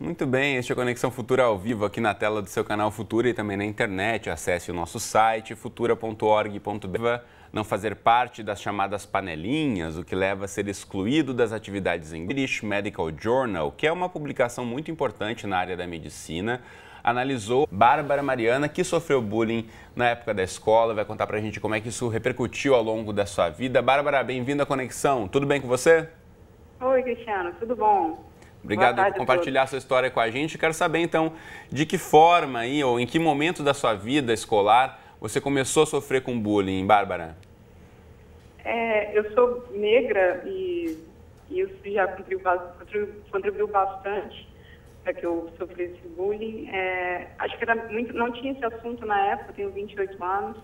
Muito bem, este é o Conexão Futura ao vivo aqui na tela do seu canal Futura e também na internet. Acesse o nosso site futura.org.br. Não fazer parte das chamadas panelinhas, o que leva a ser excluído das atividades em British Medical Journal, que é uma publicação muito importante na área da medicina, analisou Bárbara Mariana, que sofreu bullying na época da escola. Vai contar pra gente como é que isso repercutiu ao longo da sua vida. Bárbara, bem-vinda à Conexão. Tudo bem com você? Oi, Cristiano. Tudo bom? Obrigado por compartilhar sua história com a gente. Quero saber, então, de que forma aí, ou em que momento da sua vida escolar você começou a sofrer com bullying, Bárbara? Eu sou negra e isso já contribuiu bastante para que eu sofresse bullying. Acho que não tinha esse assunto na época, eu tenho 28 anos.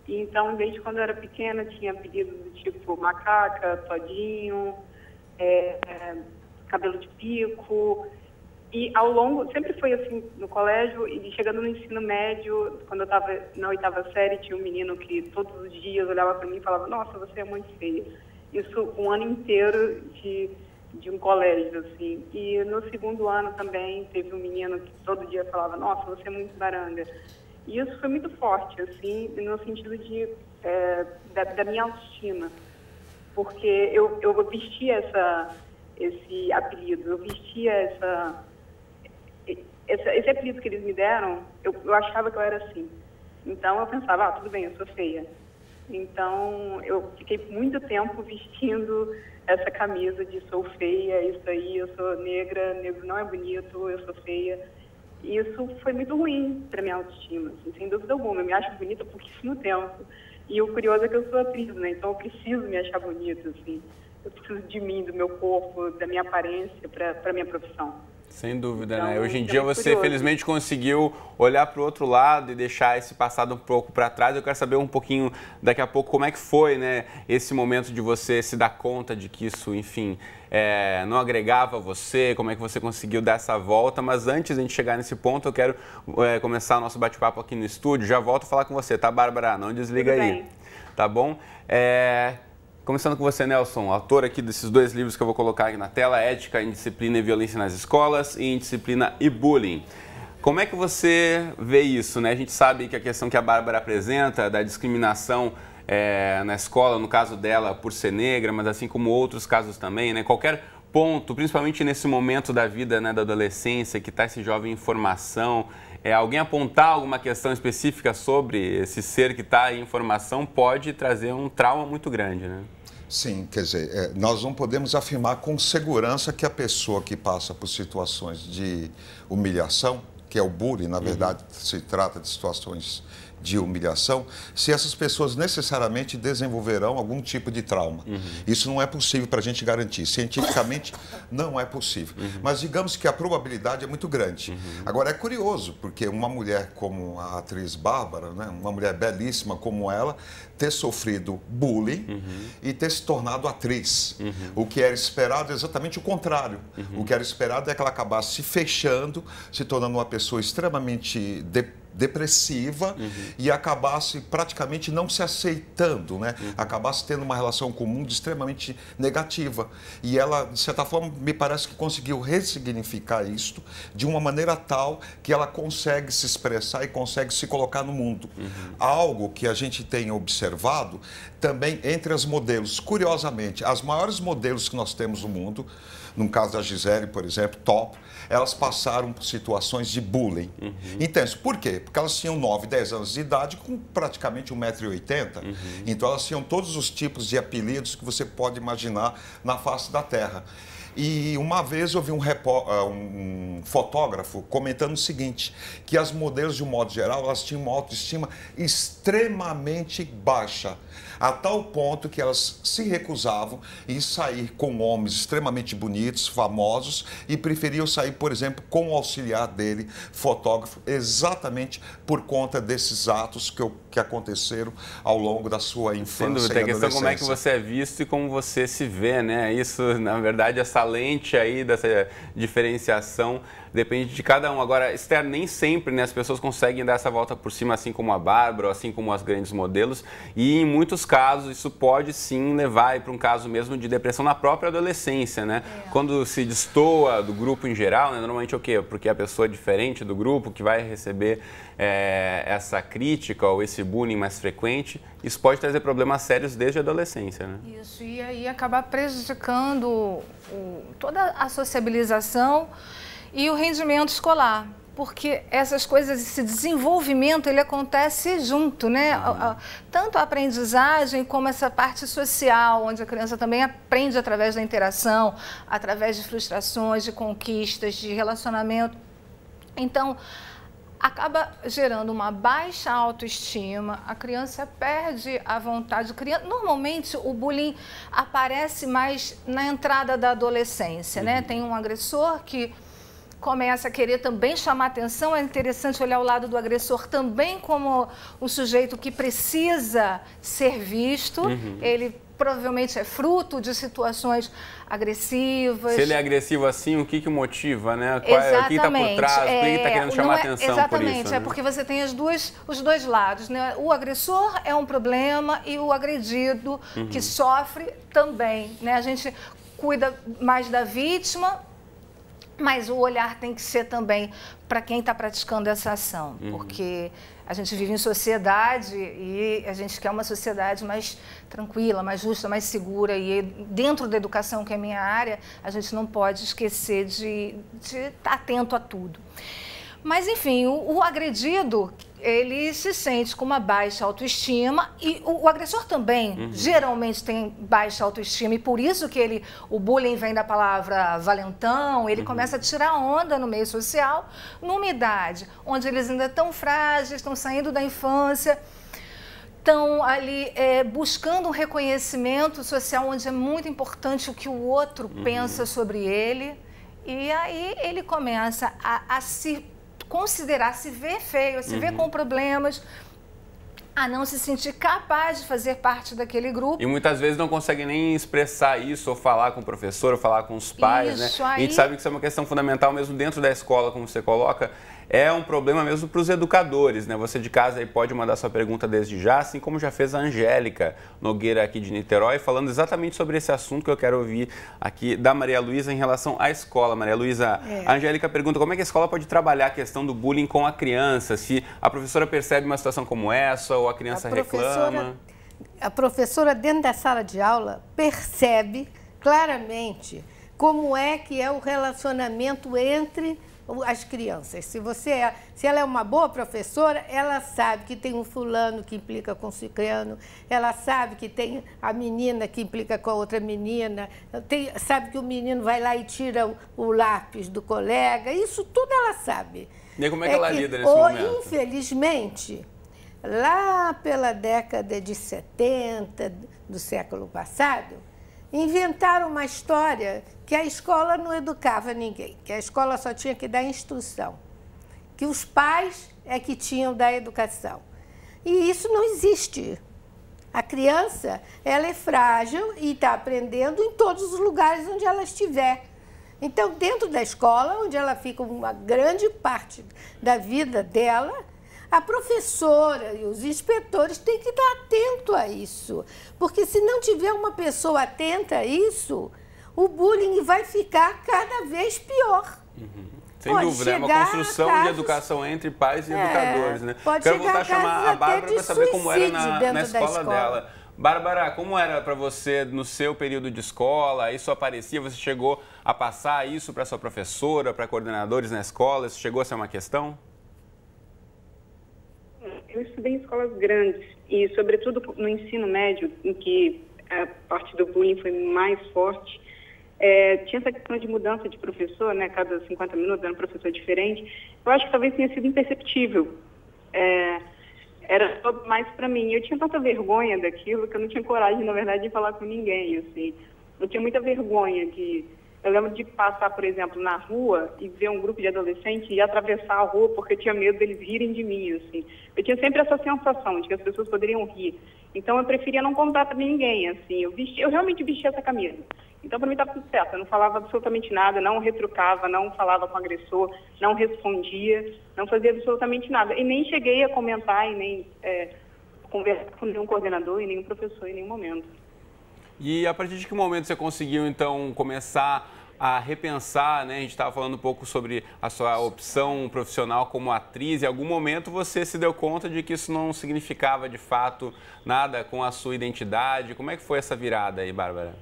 E então, desde quando eu era pequena, tinha apelidos do tipo macaca, todinho, cabelo de pico. E ao longo, sempre foi assim no colégio, e chegando no ensino médio, quando eu estava na 8ª série, tinha um menino que todos os dias olhava para mim e falava: nossa, você é muito feia. Isso um ano inteiro de um colégio, assim. E no 2º ano também teve um menino que todo dia falava: nossa, você é muito baranga. E isso foi muito forte, assim, no sentido da minha autoestima. Porque eu vestia esse apelido, eu vestia esse apelido que eles me deram, eu achava que eu era assim. Então eu pensava: tudo bem, eu sou feia. Então eu fiquei muito tempo vestindo essa camisa de sou feia, isso aí, eu sou negra, negro não é bonito, eu sou feia. E isso foi muito ruim para minha autoestima, assim, sem dúvida alguma. Eu me acho bonita por pouquíssimo tempo. E o curioso é que eu sou atriz, né? Então eu preciso me achar bonita, assim. Eu preciso de mim, do meu corpo, da minha aparência para minha profissão. Sem dúvida, então, né? Hoje em dia você, curioso. felizmente, conseguiu olhar para o outro lado e deixar esse passado um pouco para trás. Eu quero saber um pouquinho, daqui a pouco, como é que foi, né, esse momento de você se dar conta de que isso, enfim, não agregava você, como é que você conseguiu dar essa volta. Mas antes de a gente chegar nesse ponto, eu quero começar o nosso bate-papo aqui no estúdio. Já volto a falar com você, tá, Bárbara? Não desliga Tudo aí. bem. Tá bom? Começando com você, Nelson, autor aqui desses 2 livros que eu vou colocar aqui na tela: Ética, Indisciplina e Violência nas Escolas e Indisciplina e Bullying. Como é que você vê isso, né? A gente sabe que a questão que a Bárbara apresenta da discriminação na escola, no caso dela, por ser negra, mas assim como outros casos também, né? Qualquer ponto, principalmente nesse momento da vida, né, da adolescência, que está esse jovem em formação, alguém apontar alguma questão específica sobre esse ser que está em formação pode trazer um trauma muito grande, né? Sim, quer dizer, nós não podemos afirmar com segurança que a pessoa que passa por situações de humilhação, que é o bullying, na verdade, se trata de situações de humilhação, se essas pessoas necessariamente desenvolverão algum tipo de trauma. Isso não é possível para a gente garantir. Cientificamente, não é possível. Mas digamos que a probabilidade é muito grande. Agora, é curioso, porque uma mulher como a atriz Bárbara, né, uma mulher belíssima como ela, ter sofrido bullying e ter se tornado atriz. O que era esperado é exatamente o contrário. O que era esperado é que ela acabasse se fechando, se tornando uma pessoa extremamente depressiva e acabasse praticamente não se aceitando, né? Acabasse tendo uma relação com o mundo extremamente negativa. E ela, de certa forma, me parece que conseguiu ressignificar isto de uma maneira tal que ela consegue se expressar e consegue se colocar no mundo. Algo que a gente tem observado também entre as modelos. Curiosamente, as maiores modelos que nós temos no mundo, no caso da Gisele, por exemplo, top, elas passaram por situações de bullying intenso. Por quê? Porque elas tinham 9, 10 anos de idade com praticamente 1,80 m. Então elas tinham todos os tipos de apelidos que você pode imaginar na face da Terra. E uma vez eu vi um fotógrafo comentando o seguinte, que as modelos, de um modo geral, elas tinham uma autoestima extremamente baixa, a tal ponto que elas se recusavam em sair com homens extremamente bonitos, famosos, e preferiam sair, por exemplo, com o auxiliar dele, fotógrafo, exatamente por conta desses atos que que aconteceram ao longo da sua infância. Sem dúvida, e a questão é como é que adolescência. você é visto e como você se vê, né? Isso, na verdade, essa lente aí dessa diferenciação depende de cada um. Agora, Esther, nem sempre, né, as pessoas conseguem dar essa volta por cima, assim como a Bárbara, assim como as grandes modelos, e em muitos casos isso pode sim levar para um caso mesmo de depressão na própria adolescência, né? Quando se destoa do grupo em geral, né, normalmente é o quê? Porque a pessoa é diferente do grupo, que vai receber essa crítica ou esse bullying mais frequente, isso pode trazer problemas sérios desde a adolescência, né? Isso, e aí acabar prejudicando toda a sociabilização e o rendimento escolar, porque essas coisas, esse desenvolvimento, ele acontece junto, né? Tanto a aprendizagem como essa parte social, onde a criança também aprende através da interação, através de frustrações, de conquistas, de relacionamento. Então, acaba gerando uma baixa autoestima, a criança perde a vontade. Normalmente, o bullying aparece mais na entrada da adolescência, né? Tem um agressor que começa a querer também chamar atenção. É interessante olhar o lado do agressor também como um sujeito que precisa ser visto. Ele provavelmente é fruto de situações agressivas. Se ele é agressivo assim, o que motiva, né? O que está por trás? Por que está querendo chamar atenção exatamente, por isso? Né? Porque você tem os dois lados, né? O agressor é um problema e o agredido que sofre também, né? A gente cuida mais da vítima, mas o olhar tem que ser também para quem está praticando essa ação, porque a gente vive em sociedade e a gente quer uma sociedade mais tranquila, mais justa, mais segura. E dentro da educação, que é a minha área, a gente não pode esquecer de estar atento a tudo. Mas, enfim, o agredido, ele se sente com uma baixa autoestima e o agressor também geralmente tem baixa autoestima e por isso que o bullying vem da palavra valentão, ele começa a tirar onda no meio social, numa idade onde eles ainda estão frágeis, estão saindo da infância, estão ali buscando um reconhecimento social onde é muito importante o que o outro pensa sobre ele e aí ele começa a se considerar, se ver feio, a se ver com problemas, a não se sentir capaz de fazer parte daquele grupo. E muitas vezes não consegue nem expressar isso, ou falar com o professor, ou falar com os pais, isso, né? Aí... A gente sabe que isso é uma questão fundamental mesmo dentro da escola, como você coloca. É um problema mesmo para os educadores, né? Você de casa aí pode mandar sua pergunta desde já, assim como já fez a Angélica Nogueira aqui de Niterói, falando exatamente sobre esse assunto que eu quero ouvir aqui da Maria Luísa em relação à escola. Maria Luísa, a Angélica pergunta como é que a escola pode trabalhar a questão do bullying com a criança, se a professora percebe uma situação como essa ou a criança reclama. A professora dentro da sala de aula percebe claramente como é que é o relacionamento entre as crianças. Se ela é uma boa professora, ela sabe que tem um fulano que implica com o ciclano, ela sabe que tem a menina que implica com a outra menina, sabe que o menino vai lá e tira o lápis do colega, isso tudo ela sabe. E como é que ela lida nesse momento? Infelizmente, lá pela década de 70 do século passado, inventaram uma história que a escola não educava ninguém, que a escola só tinha que dar instrução, que os pais é que tinham da educação. E isso não existe. A criança, ela é frágil e está aprendendo em todos os lugares onde ela estiver. Então, dentro da escola, onde ela fica uma grande parte da vida dela, a professora e os inspetores têm que estar atentos a isso, porque se não tiver uma pessoa atenta a isso, o bullying vai ficar cada vez pior. Sem dúvida, é uma construção de educação entre pais e educadores, né? Quero voltar a chamar a Bárbara para saber como era na escola dela. Bárbara, como era para você no seu período de escola? Isso aparecia? Você chegou a passar isso para sua professora, para coordenadores na escola? Isso chegou a ser uma questão? Eu estudei em escolas grandes e, sobretudo, no ensino médio, em que a parte do bullying foi mais forte, tinha essa questão de mudança de professor, né? Cada 50 minutos era um professor diferente. Eu acho que talvez tenha sido imperceptível. Era só mais para mim. Eu tinha tanta vergonha daquilo que eu não tinha coragem, na verdade, de falar com ninguém, assim. Eu tinha muita vergonha de... Eu lembro de passar, por exemplo, na rua e ver um grupo de adolescentes e atravessar a rua porque eu tinha medo deles rirem de mim, assim. Eu tinha sempre essa sensação de que as pessoas poderiam rir. Então, eu preferia não contar para ninguém, assim. Eu realmente vestia essa camisa. Então, para mim, estava tudo certo. Eu não falava absolutamente nada, não retrucava, não falava com o agressor, não respondia, não fazia absolutamente nada. E nem cheguei a comentar e nem conversar com nenhum coordenador e nenhum professor em nenhum momento. E a partir de que momento você conseguiu, então, começar a repensar, né? A gente estava falando um pouco sobre a sua opção profissional como atriz. Em algum momento você se deu conta de que isso não significava, de fato, nada com a sua identidade. Como é que foi essa virada aí, Bárbara?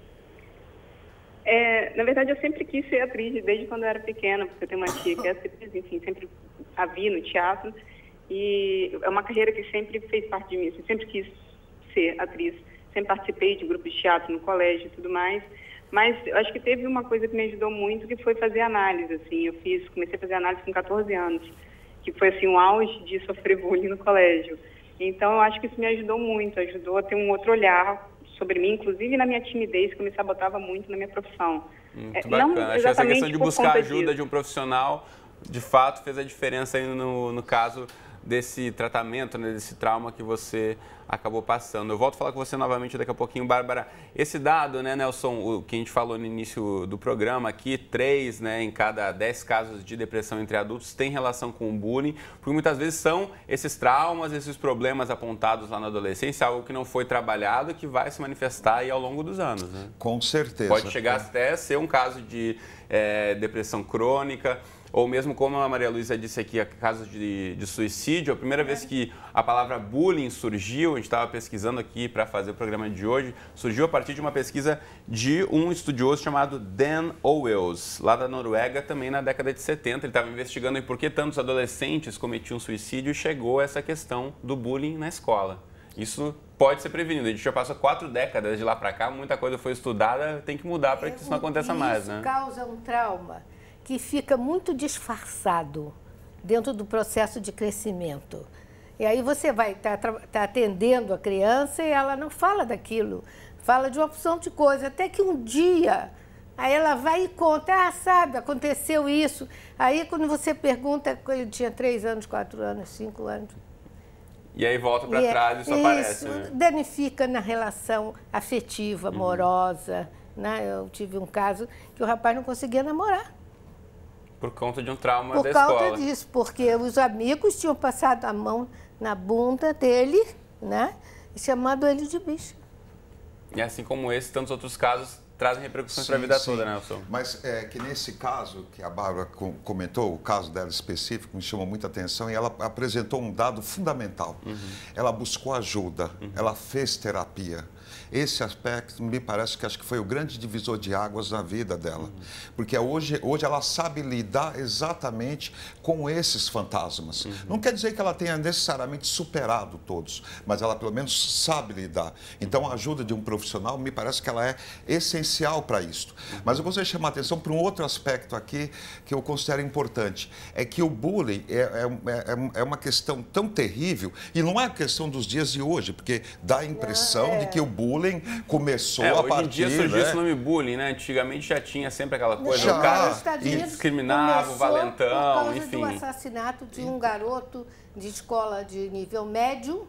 Na verdade, eu sempre quis ser atriz, desde quando eu era pequena, porque eu tenho uma tia que é atriz, enfim, sempre a vi no teatro. E é uma carreira que sempre fez parte de mim, assim, sempre quis ser atriz. Sempre participei de grupos de teatro no colégio e tudo mais, mas eu acho que teve uma coisa que me ajudou muito, que foi fazer análise, assim. Comecei a fazer análise com 14 anos, que foi, assim, o auge de sofrer bullying no colégio. Então, eu acho que isso me ajudou muito, ajudou a ter um outro olhar sobre mim, inclusive na minha timidez, que eu me sabotava muito na minha profissão. Muito bacana. Acho que essa questão de buscar ajuda de um profissional, de fato, fez a diferença aí no caso desse tratamento, né, desse trauma que você acabou passando. Eu volto a falar com você novamente daqui a pouquinho, Bárbara. Esse dado, né, Nelson, o que a gente falou no início do programa aqui, 3, né, em cada 10 casos de depressão entre adultos tem relação com o bullying, porque muitas vezes são esses traumas, esses problemas apontados lá na adolescência, algo que não foi trabalhado e que vai se manifestar aí ao longo dos anos, né? Com certeza. Pode chegar até a ser um caso de depressão crônica, ou mesmo como a Maria Luísa disse aqui, casos de suicídio. A primeira vez que a palavra bullying surgiu, a gente estava pesquisando aqui para fazer o programa de hoje, surgiu a partir de uma pesquisa de um estudioso chamado Dan Owels, lá da Noruega, também na década de 70. Ele estava investigando por que tantos adolescentes cometiam suicídio e chegou a essa questão do bullying na escola. Isso pode ser prevenido. A gente já passou 4 décadas de lá para cá, muita coisa foi estudada, tem que mudar para que isso não aconteça mais, né? Isso causa um trauma que fica muito disfarçado dentro do processo de crescimento. E aí você vai estar atendendo a criança e ela não fala daquilo, fala de uma opção de coisa, até que um dia, aí ela vai e conta, sabe, aconteceu isso. Aí quando você pergunta, ele tinha 3 anos, 4 anos, 5 anos. E aí volta para trás e isso aparece, né? Danifica na relação afetiva, amorosa, né? Eu tive um caso que o rapaz não conseguia namorar. Por conta de um trauma da escola. Por causa disso, porque os amigos tinham passado a mão na bunda dele, né? E chamado ele de bicho. E assim como esse, tantos outros casos trazem repercussões para a vida toda, né, Nelson? Mas que nesse caso que a Bárbara comentou, o caso dela específico, me chamou muita atenção e ela apresentou um dado fundamental. Ela buscou ajuda, ela fez terapia. Esse aspecto me parece que acho que foi o grande divisor de águas na vida dela. Porque hoje ela sabe lidar exatamente com esses fantasmas. Não quer dizer que ela tenha necessariamente superado todos, mas ela pelo menos sabe lidar. Então a ajuda de um profissional me parece que ela é essencial para isso. Mas eu gostaria de chamar a atenção para um outro aspecto aqui que eu considero importante. É que o bullying é uma questão tão terrível e não é a questão dos dias de hoje, porque dá a impressão de que o bullying começou a partir... Hoje em dia surgiu esse nome bullying, né? Antigamente já tinha sempre aquela coisa, Já, o cara nos Estados Unidos discriminava, o valentão, por causa enfim. do assassinato de um garoto de escola de nível médio.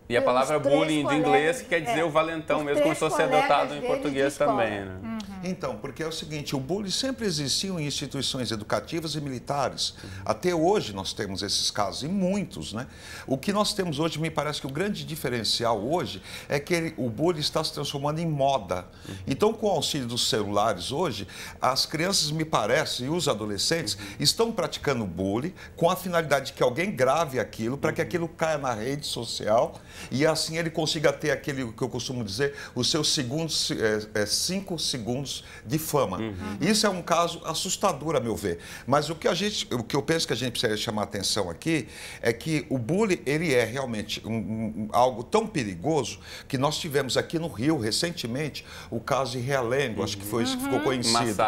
E a palavra bullying de inglês, que quer colegas, dizer o valentão por mesmo, começou a ser três adotado em colegas português dele de também, escola. né? Então, porque é o seguinte, o bullying sempre existiu em instituições educativas e militares. Até hoje nós temos esses casos, e muitos, né? O que nós temos hoje, me parece que o grande diferencial hoje é que o bullying está se transformando em moda. Então, com o auxílio dos celulares hoje, as crianças, me parece, e os adolescentes, estão praticando bullying com a finalidade de que alguém grave aquilo, para que aquilo caia na rede social e assim ele consiga ter aquele que eu costumo dizer, os seus 5 segundos de fama. Isso é um caso assustador, a meu ver. Mas o que eu penso que a gente precisa chamar a atenção aqui é que o bullying, ele é realmente algo tão perigoso que nós tivemos aqui no Rio, recentemente, o caso de Realengo, acho que foi isso que ficou conhecido.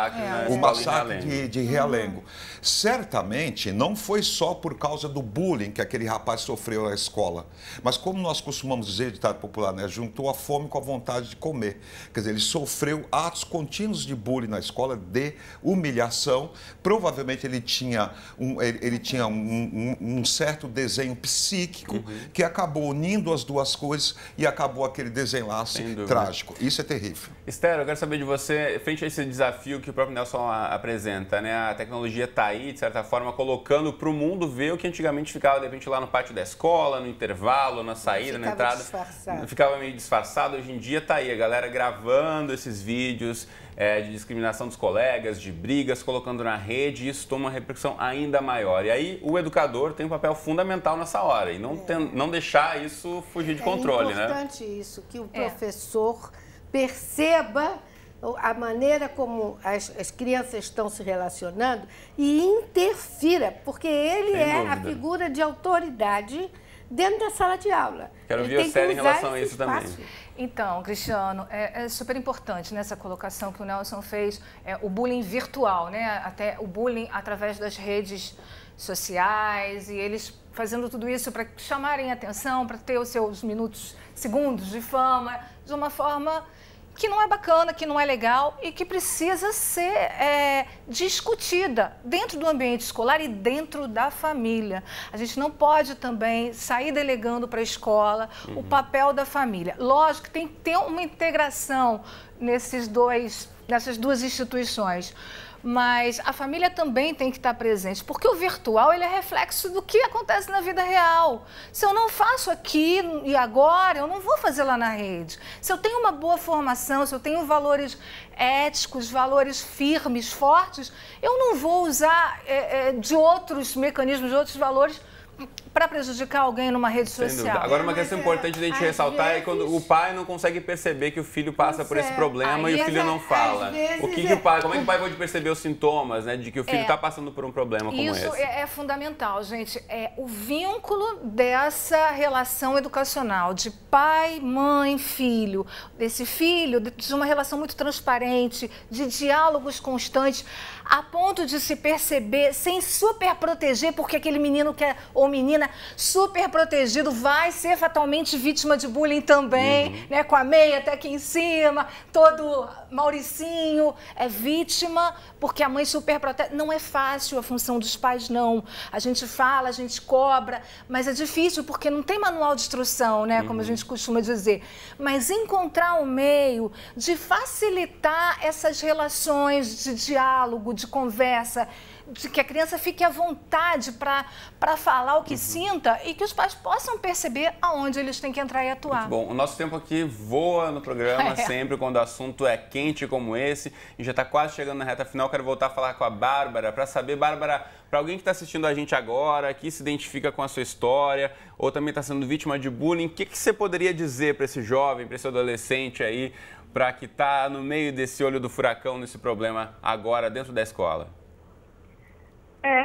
O massacre de Realengo. Certamente, não foi só por causa do bullying que aquele rapaz sofreu na escola, mas como nós costumamos dizer, ditado popular, né, juntou a fome com a vontade de comer. Quer dizer, ele sofreu atos contínuos contínuos de bullying na escola, de humilhação. Provavelmente ele tinha um certo desenho psíquico que acabou unindo as duas coisas e acabou aquele desenlace trágico. Isso é terrível. Esther, eu quero saber de você, frente a esse desafio que o próprio Nelson apresenta, né? A tecnologia está aí, de certa forma, colocando para o mundo ver o que antigamente ficava, de repente, lá no pátio da escola, no intervalo, na saída, na entrada. Ficava meio disfarçado. Hoje em dia está aí, a galera gravando esses vídeos de discriminação dos colegas, de brigas, colocando na rede, e isso toma uma repercussão ainda maior. E aí o educador tem um papel fundamental nessa hora, e não deixar isso fugir de controle, né? É importante isso, que o professor perceba a maneira como as crianças estão se relacionando e interfira, porque ele é a figura de autoridade dentro da sala de aula. Quero ouvir o Célio em relação a isso também. Então, Cristiano, é super importante nessa colocação que o Nelson fez, o bullying virtual, né? Até o bullying através das redes sociais, e eles fazendo tudo isso para chamarem atenção, para ter os seus segundos de fama, de uma forma que não é bacana, que não é legal e que precisa ser discutida dentro do ambiente escolar e dentro da família. A gente não pode também sair delegando para a escola o papel da família. Lógico que tem que ter uma integração nessas duas instituições. Mas a família também tem que estar presente, porque o virtual ele é reflexo do que acontece na vida real. Se eu não faço aqui e agora, eu não vou fazer lá na rede. Se eu tenho uma boa formação, se eu tenho valores éticos, valores firmes, fortes, eu não vou usar de outros mecanismos, de outros valores para prejudicar alguém numa rede social. Agora, uma questão importante de a gente ressaltar é quando o pai não consegue perceber que o filho passa por esse problema e o filho não fala. Como é que o pai pode perceber os sintomas, né, de que o filho está passando por um problema como esse? Isso é fundamental, gente. É o vínculo dessa relação educacional de pai, mãe, filho. Desse filho, de uma relação muito transparente, de diálogos constantes, a ponto de se perceber sem super proteger, porque aquele menino ou menina super protegido vai ser fatalmente vítima de bullying também, né? Com a meia até aqui em cima, todo Mauricinho é vítima, porque a mãe super protege. Não é fácil a função dos pais, não. A gente fala, a gente cobra, mas é difícil porque não tem manual de instrução, né? Como a gente costuma dizer. Mas encontrar um meio de facilitar essas relações de diálogo, de conversa, de que a criança fique à vontade para falar o que sinta e que os pais possam perceber aonde eles têm que entrar e atuar. Muito bom. O nosso tempo aqui voa no programa, sempre quando o assunto é quente como esse, e já está quase chegando na reta final. Quero voltar a falar com a Bárbara para saber, Bárbara, para alguém que está assistindo a gente agora, que se identifica com a sua história ou também está sendo vítima de bullying, o que você poderia dizer para esse jovem, para esse adolescente aí, para que está no meio desse olho do furacão, nesse problema agora dentro da escola?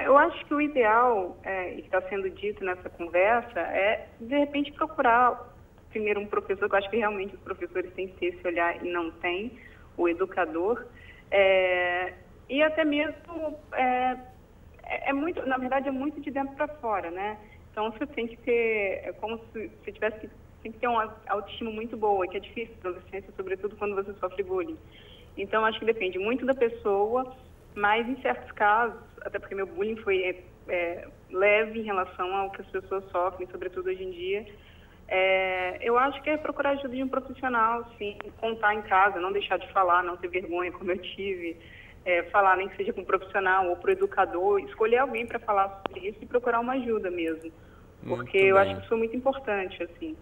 Eu acho que o ideal, e que está sendo dito nessa conversa, é, de repente, procurar primeiro um professor, que eu acho que realmente os professores têm que ter esse olhar e não tem, o educador, e até mesmo, muito, na verdade, é muito de dentro para fora, né? Então, você tem que ter, é como se você tem que ter uma autoestima muito boa, que é difícil na adolescência, sobretudo quando você sofre bullying. Então, acho que depende muito da pessoa, mas em certos casos, até porque meu bullying foi leve em relação ao que as pessoas sofrem, sobretudo hoje em dia, eu acho que é procurar ajuda de um profissional, sim, contar em casa, não deixar de falar, não ter vergonha, como eu tive, falar nem que seja com um profissional ou para o educador, escolher alguém para falar sobre isso e procurar uma ajuda mesmo, porque eu acho que isso foi muito importante, assim.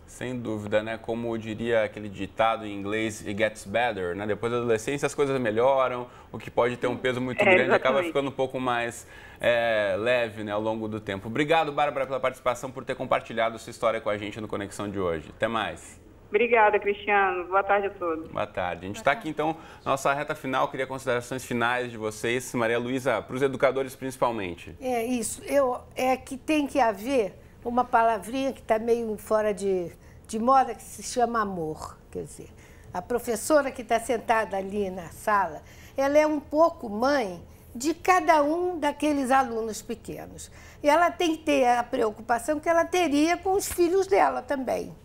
Sem dúvida, né? Como diria aquele ditado em inglês, it gets better, né? Depois da adolescência as coisas melhoram, o que pode ter um peso muito grande exatamente. Acaba ficando um pouco mais leve, né, ao longo do tempo. Obrigado, Bárbara, pela participação, por ter compartilhado sua história com a gente no Conexão de hoje. Até mais. Obrigada, Cristiano. Boa tarde a todos. Boa tarde. A gente está aqui, então, na nossa reta final. Queria considerações finais de vocês, Maria Luísa, para os educadores principalmente. É isso. Que tem que haver uma palavrinha que está meio fora de moda, que se chama amor. Quer dizer, a professora que está sentada ali na sala, ela é um pouco mãe de cada um daqueles alunos pequenos. E ela tem que ter a preocupação que ela teria com os filhos dela também.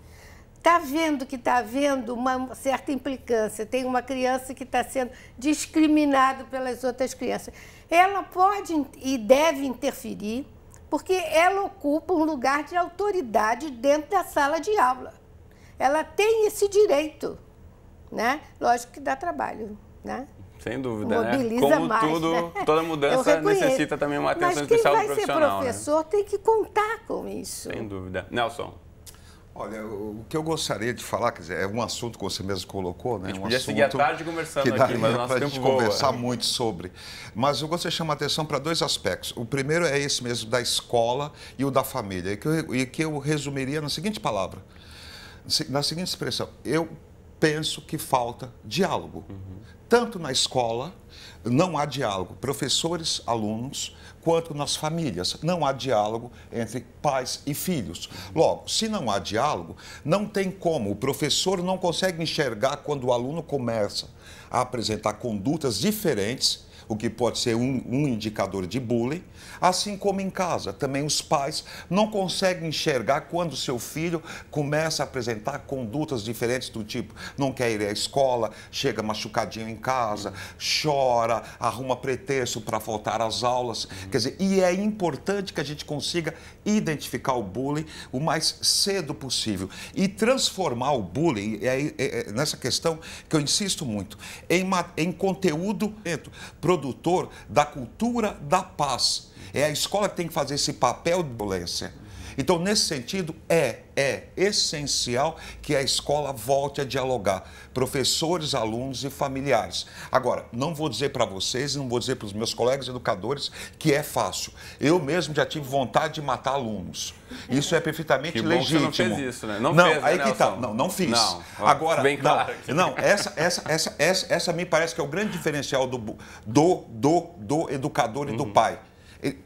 está vendo que está havendo uma certa implicância, tem uma criança que está sendo discriminada pelas outras crianças, ela pode e deve interferir, porque ela ocupa um lugar de autoridade dentro da sala de aula. Ela tem esse direito, né? Lógico que dá trabalho, né? Sem dúvida, mobiliza né? Como mais, tudo, né? toda mudança necessita também uma atenção especial do profissional. Mas quem vai ser professor, né, tem que contar com isso. Sem dúvida. Nelson. Olha, o que eu gostaria de falar, quer dizer, é um assunto que você mesmo colocou, né? A gente podia seguir a tarde conversando que aqui, mas o nosso tempo tempo voa. Conversar muito sobre. Mas eu gostaria de chamar a atenção para dois aspectos. O primeiro é esse mesmo da escola e o da família, e que eu resumiria na seguinte palavra, na seguinte expressão: eu penso que falta diálogo. Tanto na escola, não há diálogo, professores, alunos, quanto nas famílias. Não há diálogo entre pais e filhos. Logo, se não há diálogo, não tem como. O professor não consegue enxergar quando o aluno começa a apresentar condutas diferentes, o que pode ser um indicador de bullying, assim como em casa. Também os pais não conseguem enxergar quando o seu filho começa a apresentar condutas diferentes do tipo, não quer ir à escola, chega machucadinho em casa, chora, arruma pretexto para faltar às aulas. Quer dizer, e é importante que a gente consiga identificar o bullying o mais cedo possível e transformar o bullying, nessa questão que eu insisto muito, em conteúdo produtor da cultura da paz. É a escola que tem que fazer esse papel de violência. Então, nesse sentido, é essencial que a escola volte a dialogar, professores, alunos e familiares. Agora, não vou dizer para vocês, não vou dizer para os meus colegas educadores que é fácil. Eu mesmo já tive vontade de matar alunos. Isso é perfeitamente legítimo. Que você não fez isso, né? Não fez, fez, aí né, que tá. Não fiz. Não, agora, bem claro. não, essa me parece que é o grande diferencial do educador e do pai.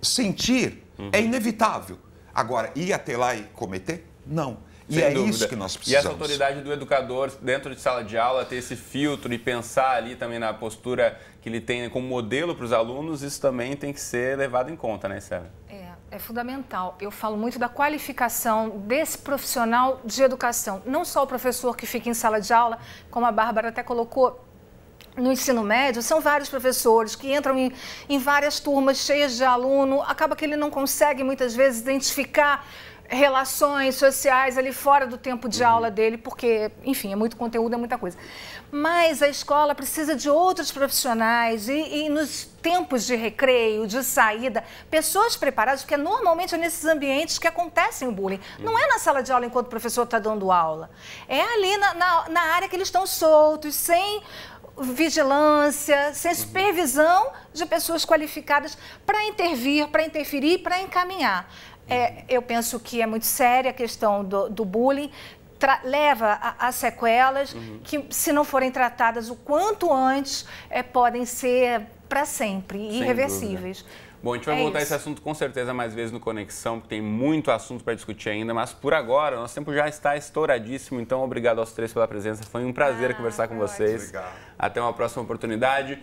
Sentir é inevitável. Agora, ir até lá e cometer? Não. E é isso que nós precisamos. E essa autoridade do educador dentro de sala de aula, ter esse filtro e pensar ali também na postura que ele tem como modelo para os alunos, isso também tem que ser levado em conta, né, Célia? É fundamental. Eu falo muito da qualificação desse profissional de educação. Não só o professor que fica em sala de aula, como a Bárbara até colocou, no ensino médio, são vários professores que entram em várias turmas cheias de aluno, acaba que ele não consegue muitas vezes identificar relações sociais ali fora do tempo de aula dele, porque, enfim, é muito conteúdo, é muita coisa. Mas a escola precisa de outros profissionais e nos tempos de recreio, de saída, pessoas preparadas, porque normalmente é nesses ambientes que acontecem o bullying. Não é na sala de aula enquanto o professor está dando aula, é ali na área que eles estão soltos, sem vigilância, sem supervisão de pessoas qualificadas para intervir, para interferir, para encaminhar. Eu penso que é muito séria a questão do bullying, leva a sequelas que, se não forem tratadas o quanto antes, podem ser para sempre, irreversíveis. Bom, a gente vai voltar a esse assunto com certeza mais vezes no Conexão, porque tem muito assunto para discutir ainda, mas por agora, nosso tempo já está estouradíssimo, então obrigado aos três pela presença, foi um prazer conversar com vocês. Obrigado. Até uma próxima oportunidade.